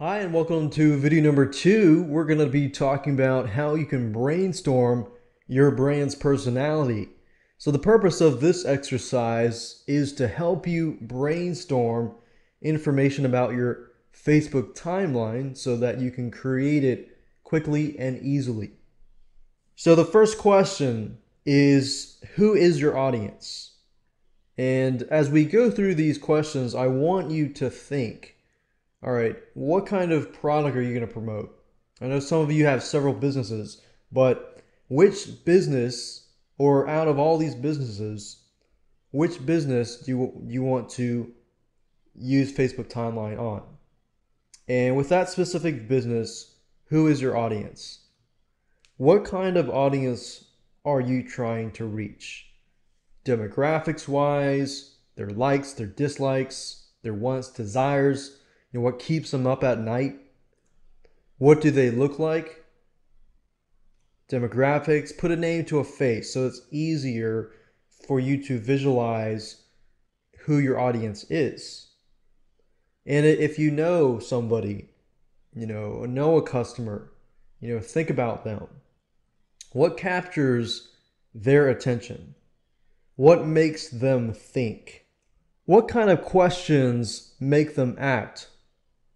Hi, and welcome to video number 2. We're going to be talking about how you can brainstorm your brand's personality. So the purpose of this exercise is to help you brainstorm information about your Facebook timeline so that you can create it quickly and easily. So the first question is, who is your audience? And as we go through these questions, I want you to think, all right, what kind of product are you going to promote? I know some of you have several businesses, but which business, or out of all these businesses, which business do you want to use Facebook timeline on? And with that specific business, who is your audience? What kind of audience are you trying to reach? Demographics wise, their likes, their dislikes, their wants, desires, what keeps them up at night? What do they look like? Demographics, put a name to a face so it's easier for you to visualize who your audience is. And if you know somebody, know a customer, think about them. What captures their attention? What makes them think? What kind of questions make them act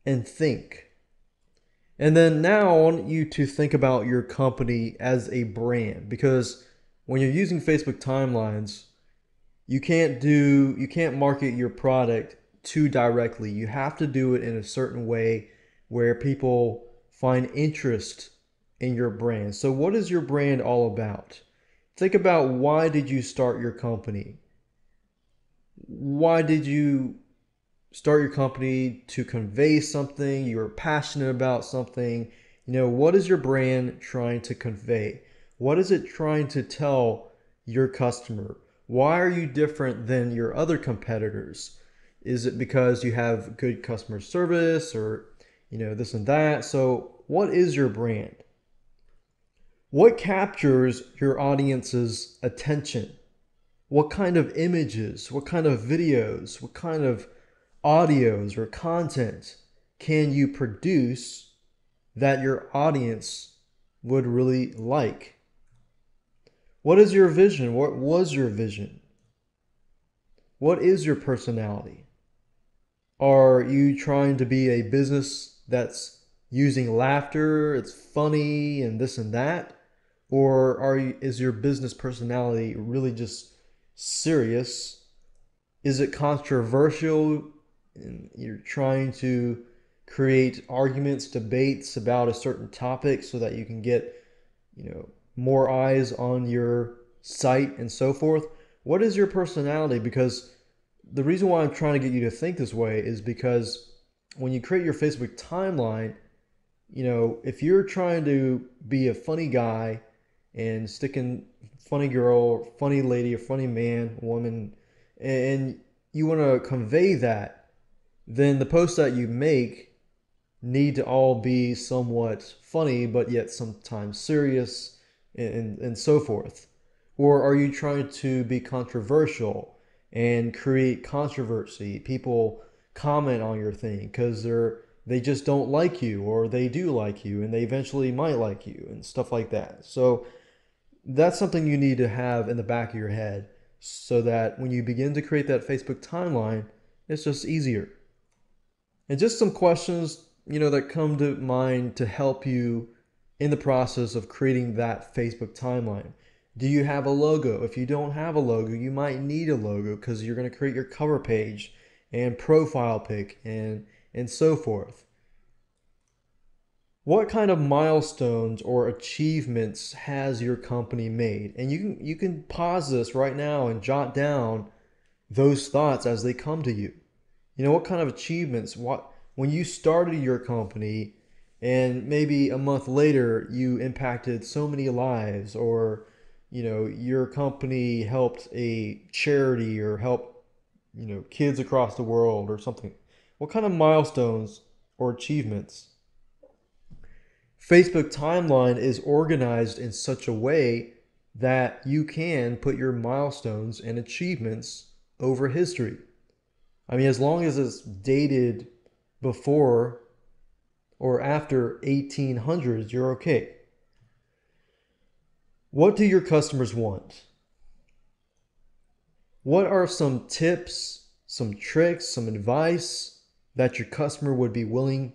and think? And then now I want you to think about your company as a brand, because when you're using Facebook timelines, you can't market your product too directly. You have to do it in a certain way where people find interest in your brand. So what is your brand all about? Think about, why did you start your company? Why did you start your company? To convey something, you're passionate about something. What is your brand trying to convey? What is it trying to tell your customer? Why are you different than your other competitors? Is it because you have good customer service, or this and that? So what is your brand? What captures your audience's attention? What kind of images, what kind of videos, what kind of audios or content can you produce that your audience would really like? What is your vision? What was your vision? What is your personality? Are you trying to be a business that's using laughter, it's funny and this and that? Or is your business personality really just serious? Is it controversial? And you're trying to create arguments, debates about a certain topic so that you can get, more eyes on your site and so forth. What is your personality? Because the reason why I'm trying to get you to think this way is because when you create your Facebook timeline, if you're trying to be a funny guy and sticking funny girl, funny lady, or funny man, woman, and you want to convey that, then the posts that you make need to all be somewhat funny, but yet sometimes serious, and so forth. Or are you trying to be controversial and create controversy? People comment on your thing because they just don't like you, or they do like you and they eventually might like you, and stuff like that. So that's something you need to have in the back of your head so that when you begin to create that Facebook timeline, it's just easier. And just some questions, that come to mind to help you in the process of creating that Facebook timeline. Do you have a logo? If you don't have a logo, you might need a logo because you're going to create your cover page and profile pic and so forth. What kind of milestones or achievements has your company made? And you can pause this right now and jot down those thoughts as they come to you. What kind of achievements, what when you started your company and maybe a month later you impacted so many lives, or your company helped a charity or helped kids across the world or something. What kind of milestones or achievements? Facebook timeline is organized in such a way that you can put your milestones and achievements over history. I mean, as long as it's dated before or after 1800s, you're okay. What do your customers want? What are some tips, some tricks, some advice that your customer would be willing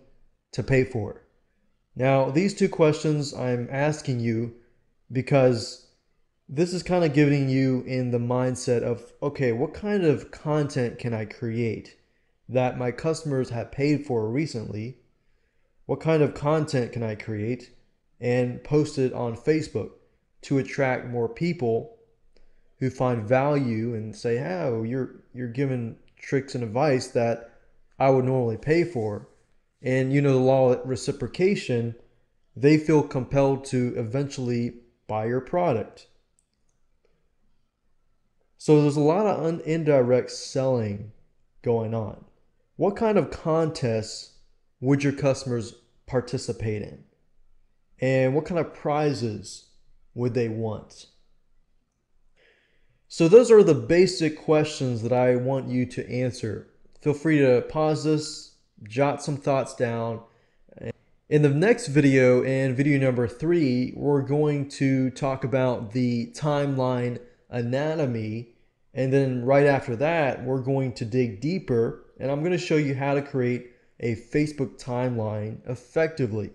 to pay for? Now, these two questions I'm asking you because this is kind of giving you in the mindset of, okay, what kind of content can I create that my customers have paid for recently? What kind of content can I create and post it on Facebook to attract more people who find value and say, "Oh, you're giving tricks and advice that I would normally pay for." And you know the law of reciprocation, they feel compelled to eventually buy your product. So there's a lot of indirect selling going on. What kind of contests would your customers participate in? And what kind of prizes would they want? So those are the basic questions that I want you to answer. Feel free to pause this, jot some thoughts down. In the next video, in video number 3, we're going to talk about the timeline anatomy. And then right after that, we're going to dig deeper and I'm going to show you how to create a Facebook timeline effectively.